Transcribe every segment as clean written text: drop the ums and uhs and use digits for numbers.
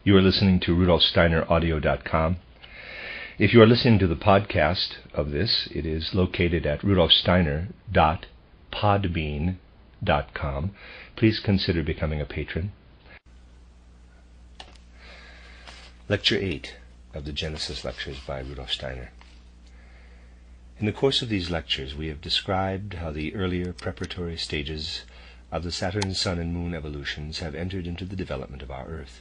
You are listening to RudolfSteinerAudio.com. If you are listening to the podcast of this, it is located at RudolfSteiner.podbean.com. Please consider becoming a patron. Lecture 8 of the Genesis Lectures by Rudolf Steiner. In the course of these lectures, we have described how the earlier preparatory stages of the Saturn, Sun, and Moon evolutions have entered into the development of our Earth.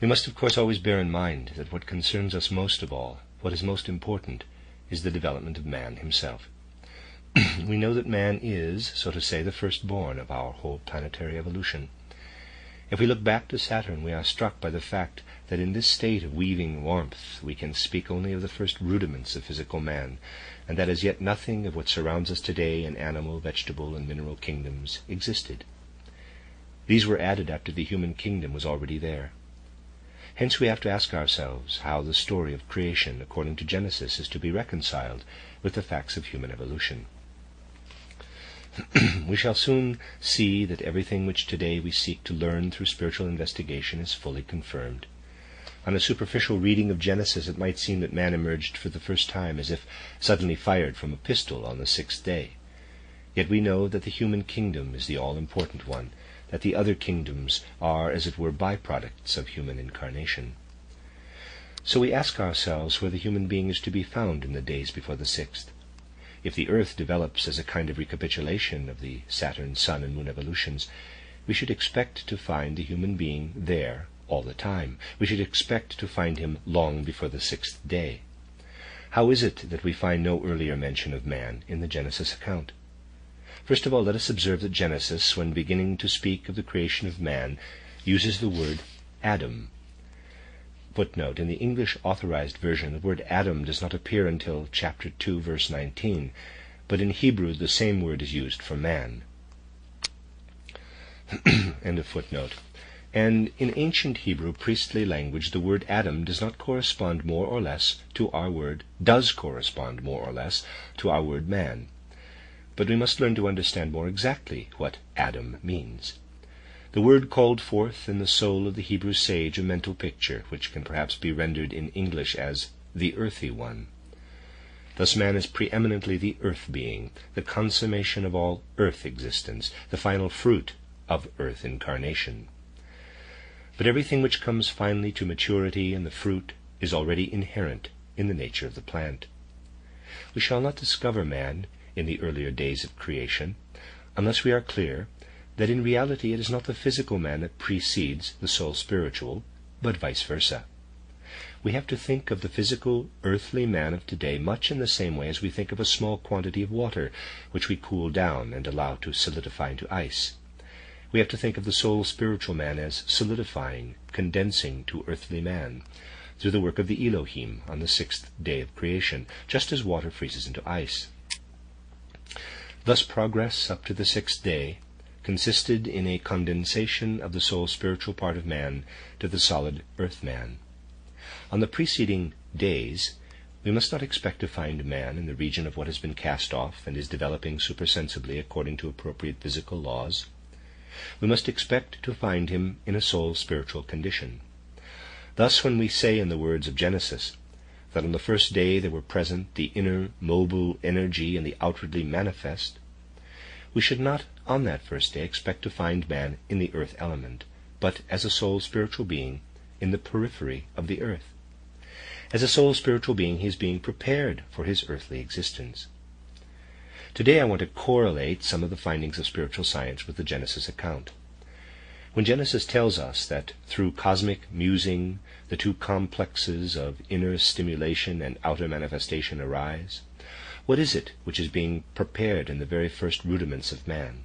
We must, of course, always bear in mind that what concerns us most of all, what is most important, is the development of man himself. We know that man is, so to say, the firstborn of our whole planetary evolution. If we look back to Saturn, we are struck by the fact that in this state of weaving warmth we can speak only of the first rudiments of physical man, and that as yet nothing of what surrounds us today in animal, vegetable, and mineral kingdoms existed. These were added after the human kingdom was already there. Hence we have to ask ourselves how the story of creation according to Genesis is to be reconciled with the facts of human evolution. We shall soon see that everything which today we seek to learn through spiritual investigation is fully confirmed. On a superficial reading of Genesis, it might seem that man emerged for the first time as if suddenly fired from a pistol on the sixth day. Yet we know that the human kingdom is the all-important one, that the other kingdoms are, as it were, byproducts of human incarnation. So we ask ourselves where the human being is to be found in the days before the sixth. If the Earth develops as a kind of recapitulation of the Saturn, Sun, and Moon evolutions, we should expect to find the human being there all the time. We should expect to find him long before the sixth day. How is it that we find no earlier mention of man in the Genesis account? First of all, let us observe that Genesis, when beginning to speak of the creation of man, uses the word Adam. Footnote: in the English Authorized Version, the word Adam does not appear until chapter 2, verse 19, but in Hebrew the same word is used for man. End of footnote. And in ancient Hebrew priestly language, the word Adam does correspond more or less to our word man. But we must learn to understand more exactly what Adam means. The word called forth in the soul of the Hebrew sage a mental picture, which can perhaps be rendered in English as the earthy one. Thus man is preeminently the earth being, the consummation of all earth existence, the final fruit of earth incarnation. But everything which comes finally to maturity in the fruit is already inherent in the nature of the plant. We shall not discover man in the earlier days of creation unless we are clear that in reality it is not the physical man that precedes the soul spiritual, but vice versa. We have to think of the physical earthly man of today much in the same way as we think of a small quantity of water which we cool down and allow to solidify into ice. We have to think of the soul spiritual man as solidifying, condensing to earthly man through the work of the Elohim on the sixth day of creation, just as water freezes into ice. Thus progress up to the sixth day consisted in a condensation of the soul spiritual part of man to the solid earth man. On the preceding days, we must not expect to find man in the region of what has been cast off and is developing supersensibly according to appropriate physical laws. We must expect to find him in a soul spiritual condition. Thus, when we say in the words of Genesis that on the first day there were present the inner mobile energy and the outwardly manifest, we should not on that first day expect to find man in the earth element, but as a soul spiritual being in the periphery of the earth. As a soul spiritual being, he is being prepared for his earthly existence. Today I want to correlate some of the findings of spiritual science with the Genesis account. When Genesis tells us that through cosmic musing the two complexes of inner stimulation and outer manifestation arise, what is it which is being prepared in the very first rudiments of man?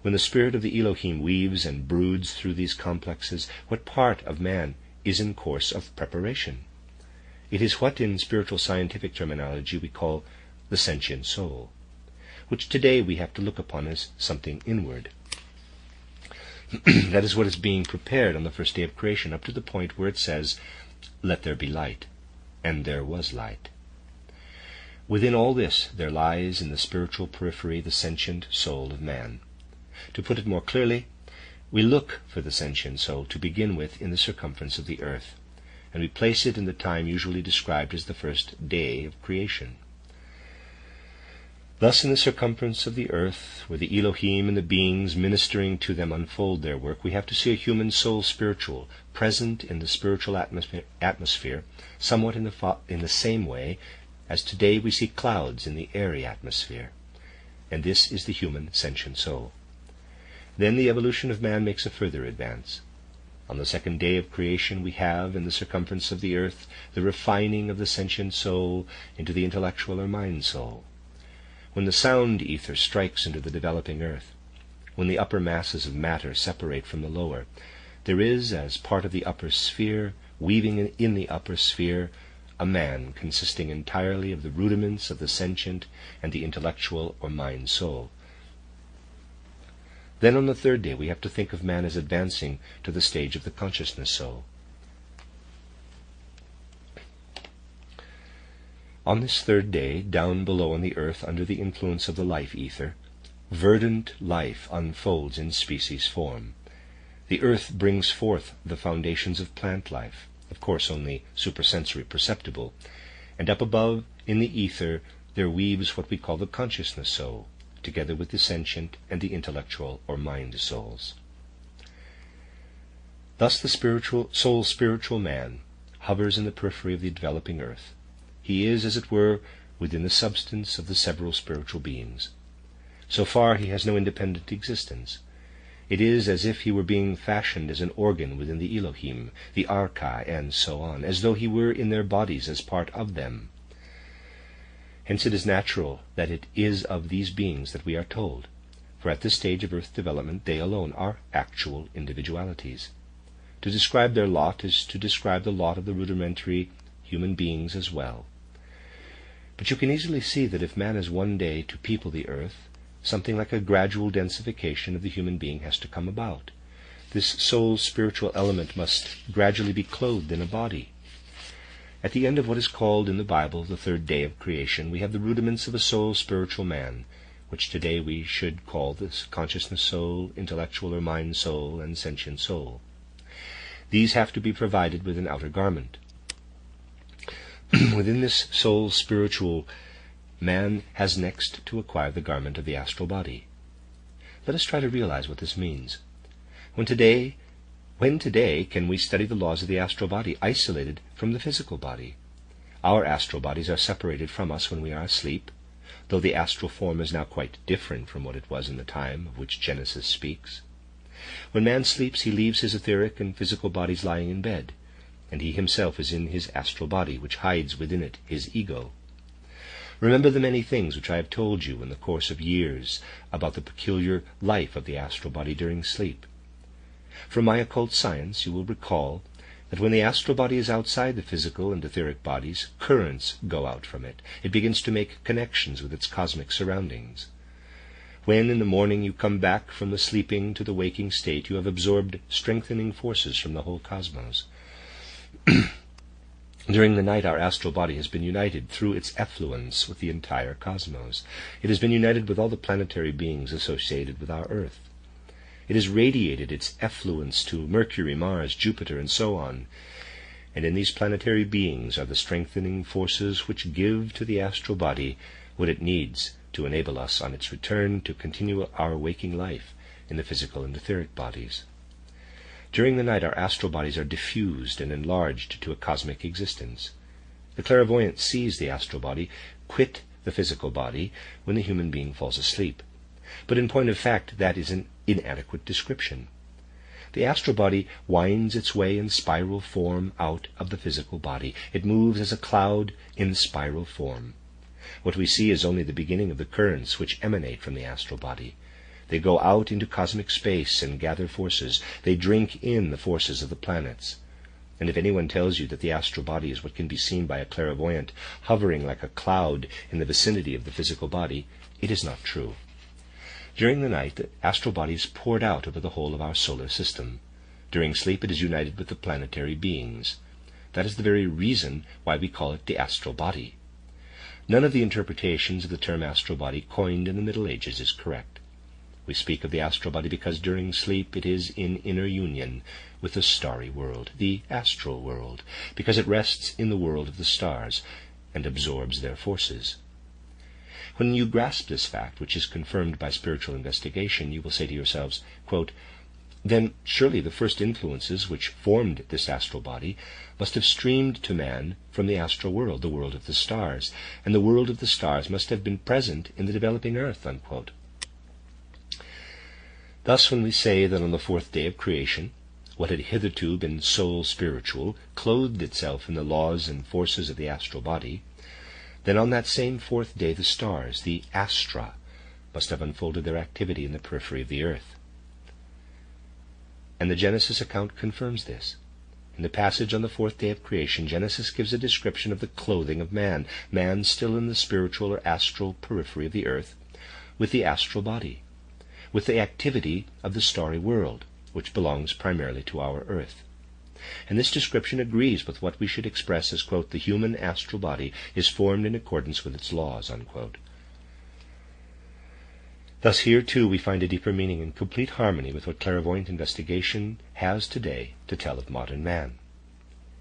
When the spirit of the Elohim weaves and broods through these complexes, what part of man is in course of preparation? It is what in spiritual scientific terminology we call the sentient soul, which today we have to look upon as something inward. That is what is being prepared on the first day of creation, up to the point where it says, "Let there be light," and there was light. Within all this there lies in the spiritual periphery the sentient soul of man. To put it more clearly, We look for the sentient soul to begin with in the circumference of the earth, and we place it in the time usually described as the first day of creation. Thus in the circumference of the earth, where the Elohim and the beings ministering to them unfold their work, we have to see a human soul spiritual, present in the spiritual atmosphere, somewhat in the same way as today we see clouds in the airy atmosphere. And this is the human sentient soul. Then the evolution of man makes a further advance. On the second day of creation we have, in the circumference of the earth, the refining of the sentient soul into the intellectual or mind soul. When the sound ether strikes into the developing earth, when the upper masses of matter separate from the lower, there is, as part of the upper sphere, weaving in the upper sphere, a man consisting entirely of the rudiments of the sentient and the intellectual or mind soul. Then on the third day we have to think of man as advancing to the stage of the consciousness soul. On this third day, down below on the earth under the influence of the life ether, verdant life unfolds in species form. The earth brings forth the foundations of plant life, of course only supersensory perceptible, and up above in the ether there weaves what we call the consciousness soul, together with the sentient and the intellectual or mind souls. Thus the spiritual man hovers in the periphery of the developing earth. He is, as it were, within the substance of the several spiritual beings. So far he has no independent existence. It is as if he were being fashioned as an organ within the Elohim, the Archai, and so on, as though he were in their bodies as part of them. Hence it is natural that it is of these beings that we are told, for at this stage of earth development they alone are actual individualities. To describe their lot is to describe the lot of the rudimentary human beings as well. But you can easily see that if man is one day to people the earth, something like a gradual densification of the human being has to come about. This soul's spiritual element must gradually be clothed in a body. At the end of what is called in the Bible the third day of creation, we have the rudiments of a soul spiritual man, which today we should call the consciousness soul, intellectual or mind soul, and sentient soul. These have to be provided with an outer garment. Within this soul spiritual, man has next to acquire the garment of the astral body. Let us try to realize what this means. When today can we study the laws of the astral body isolated from the physical body? Our astral bodies are separated from us when we are asleep, though the astral form is now quite different from what it was in the time of which Genesis speaks. When man sleeps, he leaves his etheric and physical bodies lying in bed, and he himself is in his astral body, which hides within it his ego. Remember the many things which I have told you in the course of years about the peculiar life of the astral body during sleep. From my occult science you will recall that when the astral body is outside the physical and etheric bodies, currents go out from it. It begins to make connections with its cosmic surroundings. When in the morning you come back from the sleeping to the waking state, you have absorbed strengthening forces from the whole cosmos. During the night our astral body has been united through its effluence with the entire cosmos. It has been united with all the planetary beings associated with our Earth. It has radiated its effluence to Mercury, Mars, Jupiter, and so on. And in these planetary beings are the strengthening forces which give to the astral body what it needs to enable us on its return to continue our waking life in the physical and etheric bodies. During the night our astral bodies are diffused and enlarged to a cosmic existence. The clairvoyant sees the astral body quit the physical body when the human being falls asleep. But in point of fact that is an inadequate description. The astral body winds its way in spiral form out of the physical body. It moves as a cloud in spiral form. What we see is only the beginning of the currents which emanate from the astral body. They go out into cosmic space and gather forces. They drink in the forces of the planets. And if anyone tells you that the astral body is what can be seen by a clairvoyant, hovering like a cloud in the vicinity of the physical body, it is not true. During the night, the astral body is poured out over the whole of our solar system. During sleep, it is united with the planetary beings. That is the very reason why we call it the astral body. None of the interpretations of the term astral body coined in the Middle Ages is correct. We speak of the astral body because during sleep it is in inner union with the starry world, the astral world, because it rests in the world of the stars and absorbs their forces. When you grasp this fact, which is confirmed by spiritual investigation, you will say to yourselves, quote, "Then surely the first influences which formed this astral body must have streamed to man from the astral world, the world of the stars, and the world of the stars must have been present in the developing earth." Unquote. Thus, when we say that on the fourth day of creation, what had hitherto been soul spiritual clothed itself in the laws and forces of the astral body, then on that same fourth day the stars, the astra, must have unfolded their activity in the periphery of the earth. And the Genesis account confirms this. In the passage on the fourth day of creation, Genesis gives a description of the clothing of man, man still in the spiritual or astral periphery of the earth, with the astral body, with the activity of the starry world, which belongs primarily to our earth. And this description agrees with what we should express as, quote, "the human astral body is formed in accordance with its laws," unquote. Thus here too we find a deeper meaning in complete harmony with what clairvoyant investigation has today to tell of modern man.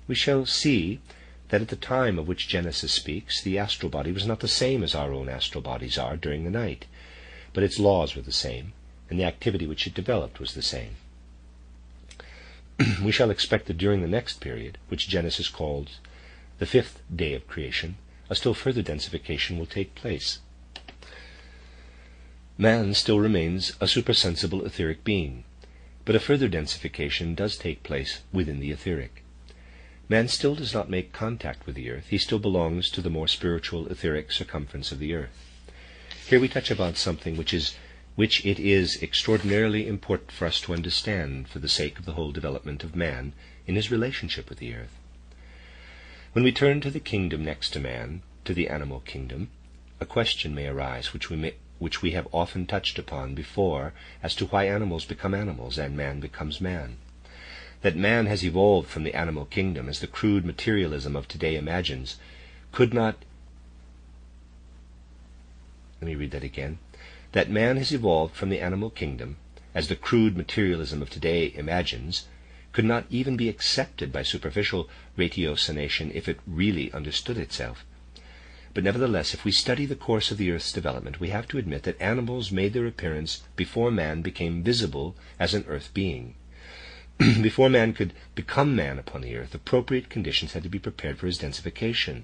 We shall see that at the time of which Genesis speaks, the astral body was not the same as our own astral bodies are during the night, but its laws were the same, and the activity which it developed was the same. We shall expect that during the next period, which Genesis calls the fifth day of creation, a still further densification will take place. Man still remains a supersensible etheric being, but a further densification does take place within the etheric. Man still does not make contact with the earth. He still belongs to the more spiritual etheric circumference of the earth. Here we touch upon something which it is extraordinarily important for us to understand for the sake of the whole development of man in his relationship with the earth. When we turn to the kingdom next to man, to the animal kingdom, a question may arise which we have often touched upon before as to why animals become animals and man becomes man. That man has evolved from the animal kingdom, as the crude materialism of today imagines, That man has evolved from the animal kingdom, as the crude materialism of today imagines, could not even be accepted by superficial ratiocination if it really understood itself. But nevertheless, if we study the course of the earth's development, we have to admit that animals made their appearance before man became visible as an earth being. Before man could become man upon the earth, appropriate conditions had to be prepared for his densification.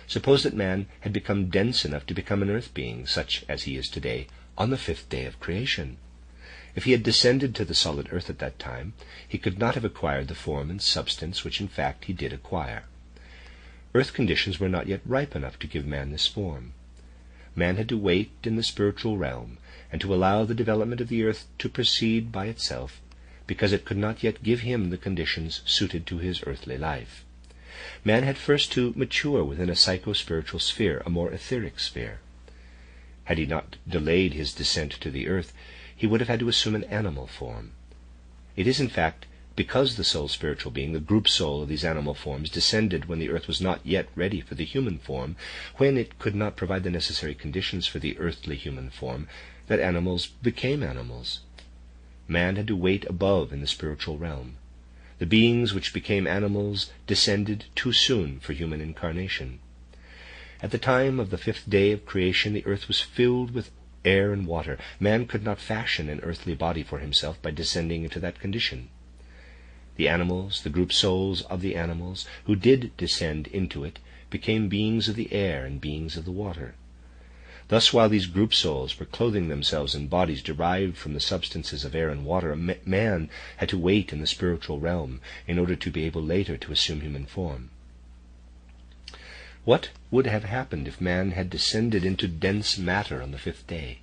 Suppose that man had become dense enough to become an earth being, such as he is today, on the fifth day of creation. If he had descended to the solid earth at that time, he could not have acquired the form and substance which in fact he did acquire. Earth conditions were not yet ripe enough to give man this form. Man had to wait in the spiritual realm, and to allow the development of the earth to proceed by itself, because it could not yet give him the conditions suited to his earthly life. Man had first to mature within a psycho-spiritual sphere, a more etheric sphere. Had he not delayed his descent to the earth, he would have had to assume an animal form. It is, in fact, because the soul spiritual being, the group soul of these animal forms, descended when the earth was not yet ready for the human form, when it could not provide the necessary conditions for the earthly human form, that animals became animals. Man had to wait above in the spiritual realm. The beings which became animals descended too soon for human incarnation. At the time of the fifth day of creation, the earth was filled with air and water. Man could not fashion an earthly body for himself by descending into that condition. The animals, the group souls of the animals, who did descend into it, became beings of the air and beings of the water. Thus, while these group souls were clothing themselves in bodies derived from the substances of air and water, man had to wait in the spiritual realm in order to be able later to assume human form. What would have happened if man had descended into dense matter on the fifth day?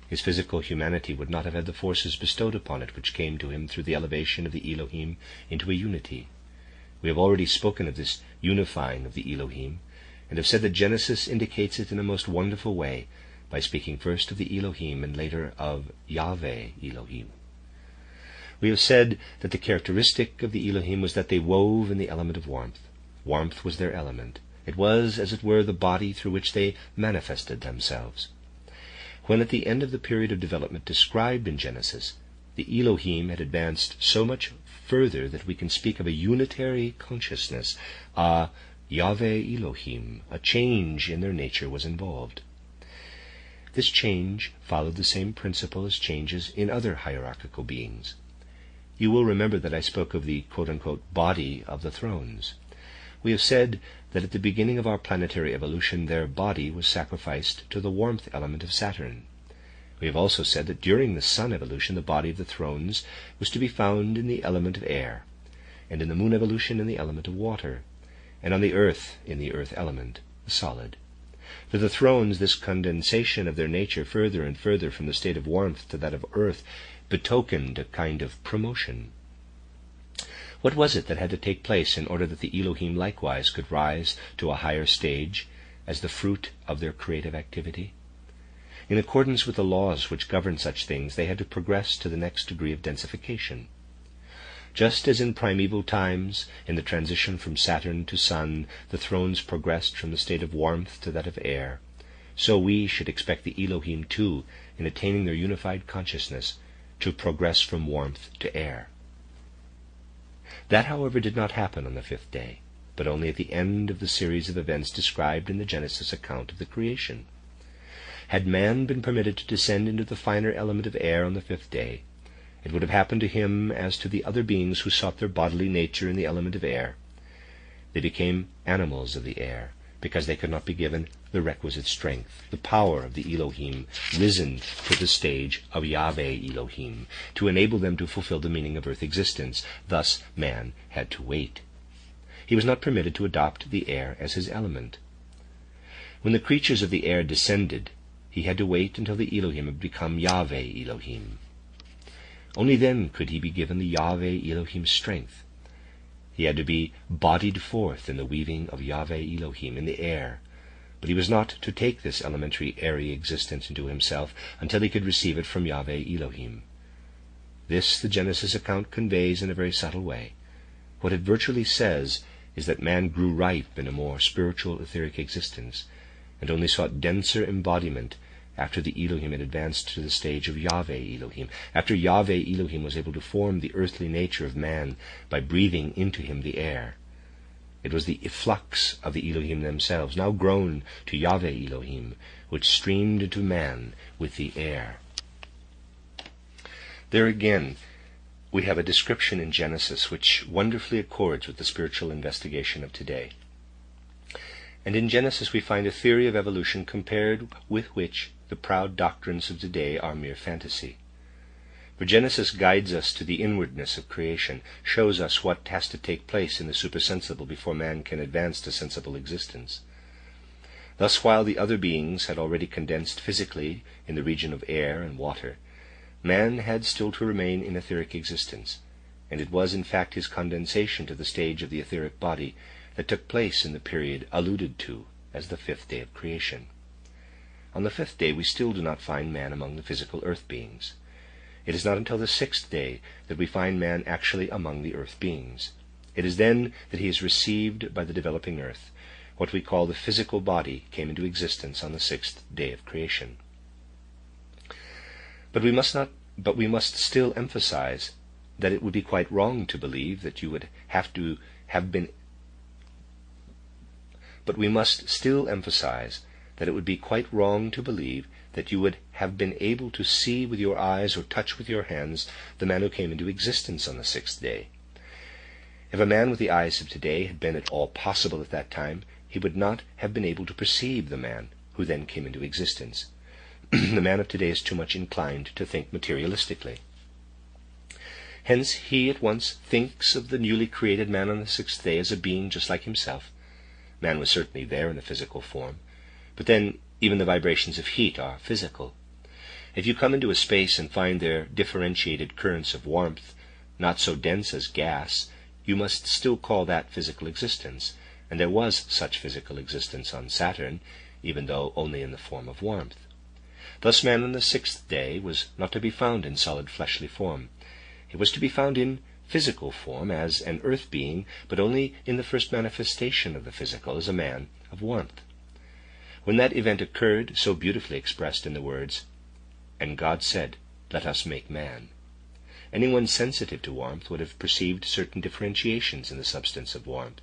His physical humanity would not have had the forces bestowed upon it which came to him through the elevation of the Elohim into a unity. We have already spoken of this unifying of the Elohim, and have said that Genesis indicates it in a most wonderful way by speaking first of the Elohim and later of Yahweh Elohim. We have said that the characteristic of the Elohim was that they wove in the element of warmth. Warmth was their element. It was, as it were, the body through which they manifested themselves. when at the end of the period of development described in Genesis, the Elohim had advanced so much further that we can speak of a unitary consciousness, a Yahweh Elohim. A change in their nature was involved. This change followed the same principle as changes in other hierarchical beings. You will remember that I spoke of the quote-unquote body of the thrones. We have said that at the beginning of our planetary evolution their body was sacrificed to the warmth element of Saturn. We have also said that during the sun evolution the body of the thrones was to be found in the element of air, and in the moon evolution in the element of water, and on the earth in the earth element, the solid. For the thrones, this condensation of their nature further and further from the state of warmth to that of earth betokened a kind of promotion. What was it that had to take place in order that the Elohim likewise could rise to a higher stage as the fruit of their creative activity? In accordance with the laws which govern such things, they had to progress to the next degree of densification. Just as in primeval times, in the transition from Saturn to Sun, the thrones progressed from the state of warmth to that of air, so we should expect the Elohim too, in attaining their unified consciousness, to progress from warmth to air. That, however, did not happen on the fifth day, but only at the end of the series of events described in the Genesis account of the creation. Had man been permitted to descend into the finer element of air on the fifth day, it would have happened to him as to the other beings who sought their bodily nature in the element of air. They became animals of the air, because they could not be given the requisite strength, the power of the Elohim, risen to the stage of Yahweh Elohim, to enable them to fulfill the meaning of earth existence. Thus man had to wait. He was not permitted to adopt the air as his element. When the creatures of the air descended, he had to wait until the Elohim had become Yahweh Elohim. Only then could he be given the Yahweh Elohim strength. He had to be bodied forth in the weaving of Yahweh Elohim in the air, but he was not to take this elementary airy existence into himself until he could receive it from Yahweh Elohim. This the Genesis account conveys in a very subtle way. What it virtually says is that man grew ripe in a more spiritual etheric existence, and only sought denser embodiment after the Elohim had advanced to the stage of Yahweh Elohim, after Yahweh Elohim was able to form the earthly nature of man by breathing into him the air. It was the efflux of the Elohim themselves, now grown to Yahweh Elohim, which streamed into man with the air. There again, we have a description in Genesis which wonderfully accords with the spiritual investigation of today. And in Genesis we find a theory of evolution compared with which the proud doctrines of today are mere fantasy. For Genesis guides us to the inwardness of creation, shows us what has to take place in the supersensible before man can advance to sensible existence. Thus, while the other beings had already condensed physically in the region of air and water, man had still to remain in etheric existence, and it was in fact his condensation to the stage of the etheric body that took place in the period alluded to as the fifth day of creation. On the fifth day we still do not find man among the physical earth beings. It is not until the sixth day that we find man actually among the earth beings. It is then that he is received by the developing earth. What we call the physical body came into existence on the sixth day of creation. But we must still emphasize that it would be quite wrong to believe that you would have to have been But we must still emphasize that it would be quite wrong to believe that you would have been able to see with your eyes or touch with your hands the man who came into existence on the sixth day. If a man with the eyes of today had been at all possible at that time, he would not have been able to perceive the man who then came into existence. The man of today is too much inclined to think materialistically. Hence he at once thinks of the newly created man on the sixth day as a being just like himself. Man was certainly there in a physical form, but then even the vibrations of heat are physical. If you come into a space and find there differentiated currents of warmth, not so dense as gas, you must still call that physical existence, and there was such physical existence on Saturn, even though only in the form of warmth. Thus man on the sixth day was not to be found in solid fleshly form. It was to be found in physical form as an earth being, but only in the first manifestation of the physical as a man of warmth. When that event occurred, so beautifully expressed in the words, And God said, "Let us make man." Anyone sensitive to warmth would have perceived certain differentiations in the substance of warmth.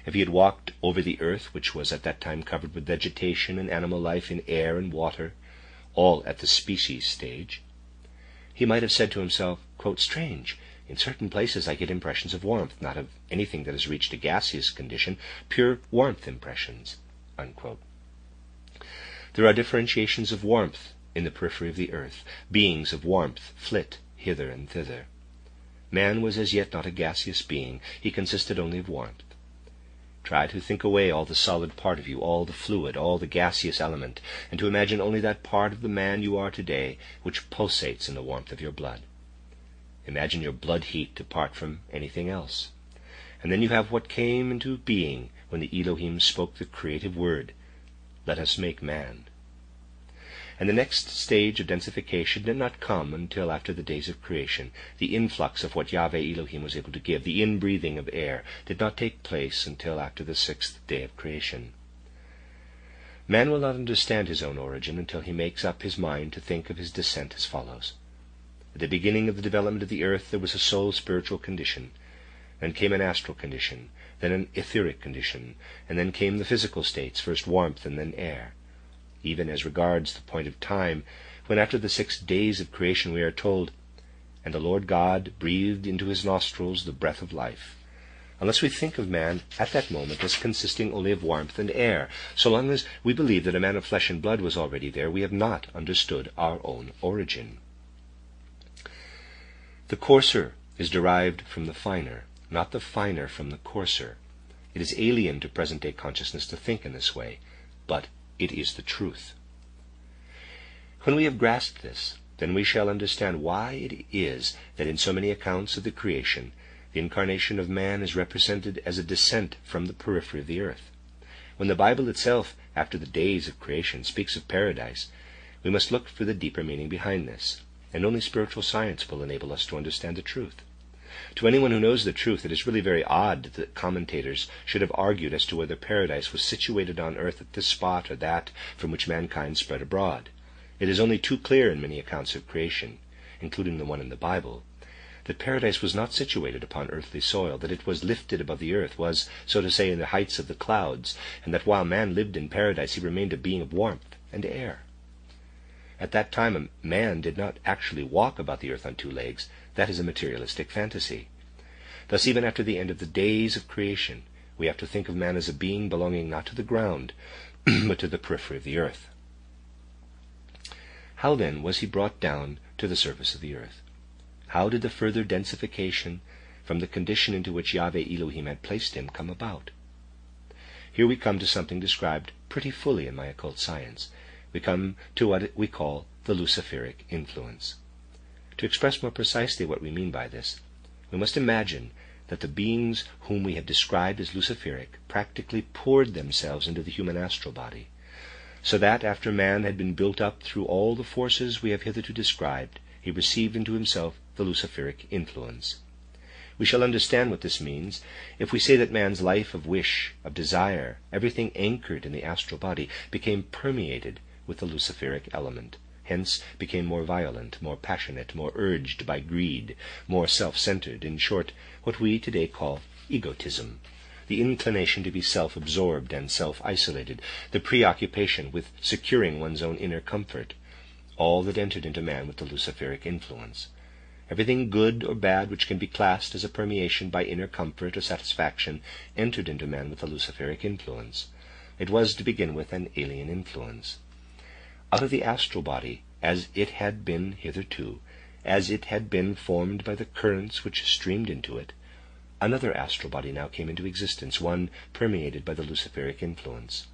If he had walked over the earth, which was at that time covered with vegetation and animal life in air and water, all at the species stage, he might have said to himself, quote, "Strange, in certain places I get impressions of warmth, not of anything that has reached a gaseous condition, pure warmth impressions," unquote. There are differentiations of warmth in the periphery of the earth. Beings of warmth flit hither and thither. Man was as yet not a gaseous being. He consisted only of warmth. Try to think away all the solid part of you, all the fluid, all the gaseous element, and to imagine only that part of the man you are today which pulsates in the warmth of your blood. Imagine your blood heat apart from anything else. And then you have what came into being when the Elohim spoke the creative word, "Let us make man." And the next stage of densification did not come until after the days of creation. The influx of what Yahweh Elohim was able to give, the inbreathing of air, did not take place until after the 6th day of creation. Man will not understand his own origin until he makes up his mind to think of his descent as follows. At the beginning of the development of the earth there was a soul spiritual condition, then came an astral condition, then an etheric condition, and then came the physical states, first warmth and then air. Even as regards the point of time, when after the 6 days of creation we are told, "And the Lord God breathed into his nostrils the breath of life," unless we think of man at that moment as consisting only of warmth and air, so long as we believe that a man of flesh and blood was already there, we have not understood our own origin. The coarser is derived from the finer, not the finer from the coarser. It is alien to present-day consciousness to think in this way, but it is the truth. When we have grasped this, then we shall understand why it is that in so many accounts of the creation, the incarnation of man is represented as a descent from the periphery of the earth. When the Bible itself, after the days of creation, speaks of paradise, we must look for the deeper meaning behind this, and only spiritual science will enable us to understand the truth. To anyone who knows the truth, it is really very odd that commentators should have argued as to whether paradise was situated on earth at this spot or that from which mankind spread abroad. It is only too clear in many accounts of creation, including the one in the Bible, that paradise was not situated upon earthly soil, that it was lifted above the earth, was, so to say, in the heights of the clouds, and that while man lived in paradise he remained a being of warmth and air. At that time a man did not actually walk about the earth on 2 legs. That is a materialistic fantasy. Thus, even after the end of the days of creation, we have to think of man as a being belonging not to the ground, but to the periphery of the earth. How then was he brought down to the surface of the earth? How did the further densification from the condition into which Yahweh Elohim had placed him come about? Here we come to something described pretty fully in my occult science. We come to what we call the Luciferic influence. To express more precisely what we mean by this, we must imagine that the beings whom we have described as Luciferic practically poured themselves into the human astral body, so that after man had been built up through all the forces we have hitherto described, he received into himself the Luciferic influence. We shall understand what this means if we say that man's life of wish, of desire, everything anchored in the astral body, became permeated with the Luciferic element, hence became more violent, more passionate, more urged by greed, more self-centered, in short, what we today call egotism, the inclination to be self-absorbed and self-isolated, the preoccupation with securing one's own inner comfort, all that entered into man with the Luciferic influence. Everything good or bad which can be classed as a permeation by inner comfort or satisfaction entered into man with the Luciferic influence. It was, to begin with, an alien influence. Out of the astral body, as it had been hitherto, as it had been formed by the currents which streamed into it, another astral body now came into existence, one permeated by the Luciferic influence.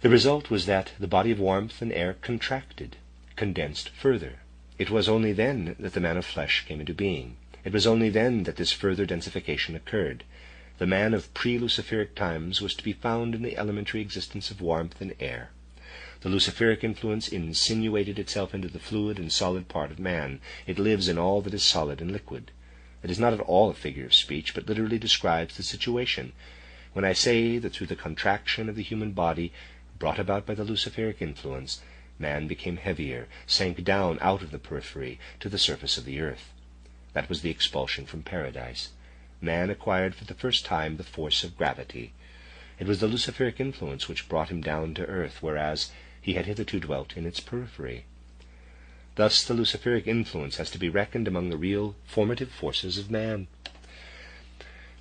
The result was that the body of warmth and air contracted, condensed further. It was only then that the man of flesh came into being. It was only then that this further densification occurred. The man of pre-Luciferic times was to be found in the elementary existence of warmth and air. The Luciferic influence insinuated itself into the fluid and solid part of man. It lives in all that is solid and liquid. It is not at all a figure of speech, but literally describes the situation. When I say that through the contraction of the human body, brought about by the Luciferic influence, man became heavier, sank down out of the periphery to the surface of the earth. That was the expulsion from paradise. Man acquired for the first time the force of gravity. It was the Luciferic influence which brought him down to earth, whereas he had hitherto dwelt in its periphery. Thus the Luciferic influence has to be reckoned among the real formative forces of man.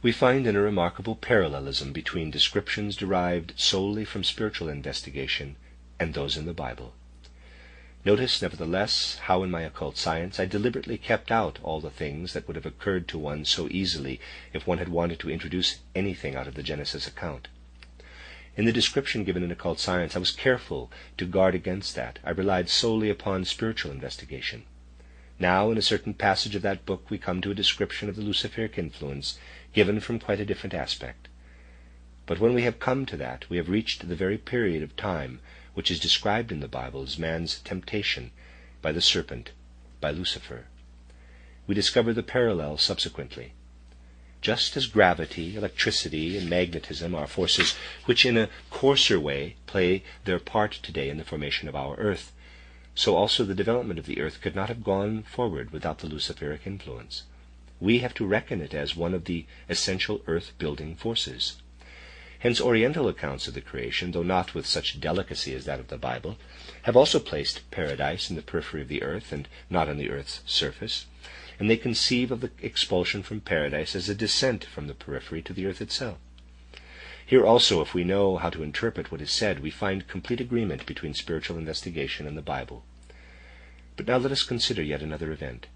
We find in a remarkable parallelism between descriptions derived solely from spiritual investigation and those in the Bible. Notice, nevertheless, how in my occult science I deliberately kept out all the things that would have occurred to one so easily if one had wanted to introduce anything out of the Genesis account. In the description given in occult science, I was careful to guard against that. I relied solely upon spiritual investigation. Now, in a certain passage of that book, we come to a description of the Luciferic influence, given from quite a different aspect. But when we have come to that, we have reached the very period of time which is described in the Bible as man's temptation by the serpent, by Lucifer. We discover the parallel subsequently. Just as gravity, electricity, and magnetism are forces which in a coarser way play their part today in the formation of our earth, so also the development of the earth could not have gone forward without the Luciferic influence. We have to reckon it as one of the essential earth-building forces. Hence Oriental accounts of the creation, though not with such delicacy as that of the Bible, have also placed paradise in the periphery of the earth and not on the earth's surface, and they conceive of the expulsion from paradise as a descent from the periphery to the earth itself. Here also, if we know how to interpret what is said, we find complete agreement between spiritual investigation and the Bible. But now let us consider yet another event.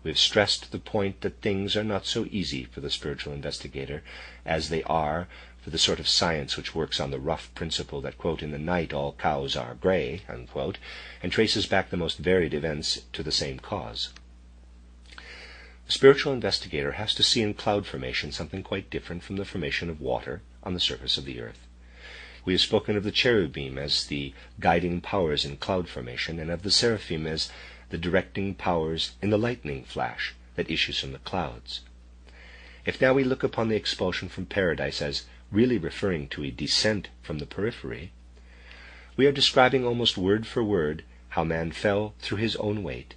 We have stressed the point that things are not so easy for the spiritual investigator as they are for the sort of science which works on the rough principle that, quote, in the night all cows are gray, unquote, and traces back the most varied events to the same cause. The spiritual investigator has to see in cloud formation something quite different from the formation of water on the surface of the earth. We have spoken of the cherubim as the guiding powers in cloud formation, and of the seraphim as the directing powers in the lightning flash that issues from the clouds. If now we look upon the expulsion from paradise as really referring to a descent from the periphery, we are describing almost word for word how man fell through his own weight,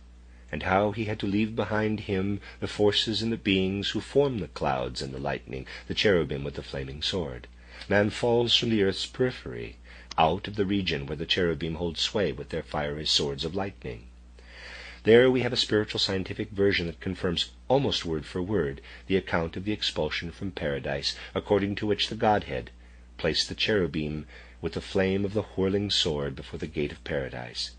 and how he had to leave behind him the forces and the beings who form the clouds and the lightning, the cherubim with the flaming sword. Man falls from the earth's periphery, out of the region where the cherubim hold sway with their fiery swords of lightning. There we have a spiritual scientific version that confirms almost word for word the account of the expulsion from paradise, according to which the Godhead placed the cherubim with the flame of the whirling sword before the gate of paradise.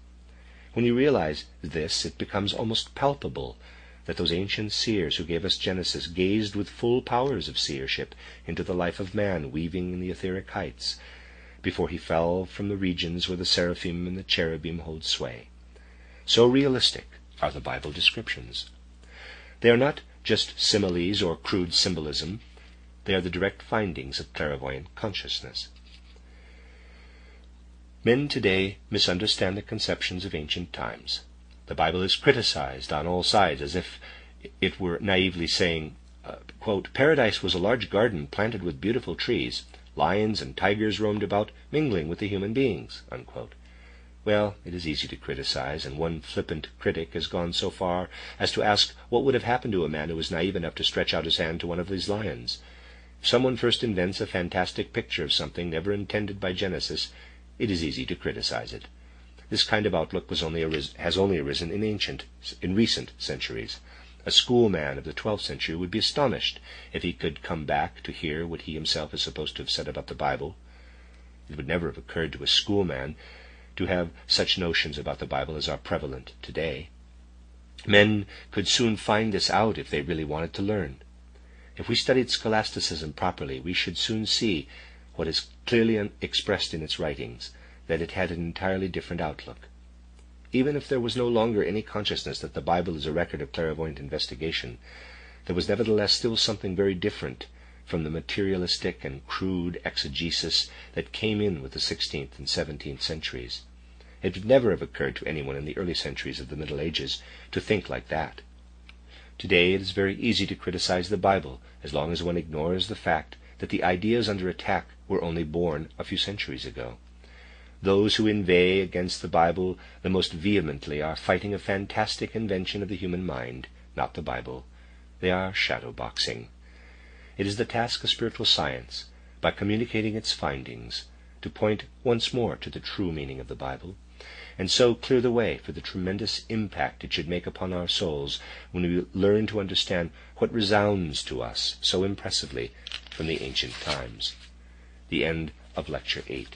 When you realize this, it becomes almost palpable that those ancient seers who gave us Genesis gazed with full powers of seership into the life of man weaving in the etheric heights, before he fell from the regions where the seraphim and the cherubim hold sway. So realistic are the Bible descriptions. They are not just similes or crude symbolism. They are the direct findings of clairvoyant consciousness. Men today misunderstand the conceptions of ancient times. The Bible is criticized on all sides as if it were naively saying, quote, paradise was a large garden planted with beautiful trees. Lions and tigers roamed about, mingling with the human beings, unquote. Well, it is easy to criticize, and one flippant critic has gone so far as to ask what would have happened to a man who was naive enough to stretch out his hand to one of these lions. If someone first invents a fantastic picture of something never intended by Genesis, it is easy to criticize it. This kind of outlook has only arisen in recent centuries. A schoolman of the 12th century would be astonished if he could come back to hear what he himself is supposed to have said about the Bible. It would never have occurred to a schoolman to have such notions about the Bible as are prevalent today. Men could soon find this out if they really wanted to learn. If we studied scholasticism properly, we should soon see what is clearly expressed in its writings, that it had an entirely different outlook. Even if there was no longer any consciousness that the Bible is a record of clairvoyant investigation, there was nevertheless still something very different from the materialistic and crude exegesis that came in with the 16th and 17th centuries. It would never have occurred to anyone in the early centuries of the Middle Ages to think like that. Today it is very easy to criticize the Bible as long as one ignores the fact that the ideas under attack were only born a few centuries ago. Those who inveigh against the Bible the most vehemently are fighting a fantastic invention of the human mind, not the Bible. They are shadow-boxing. It is the task of spiritual science, by communicating its findings, to point once more to the true meaning of the Bible, and so clear the way for the tremendous impact it should make upon our souls when we learn to understand what resounds to us so impressively from the ancient times. The end of Lecture 8.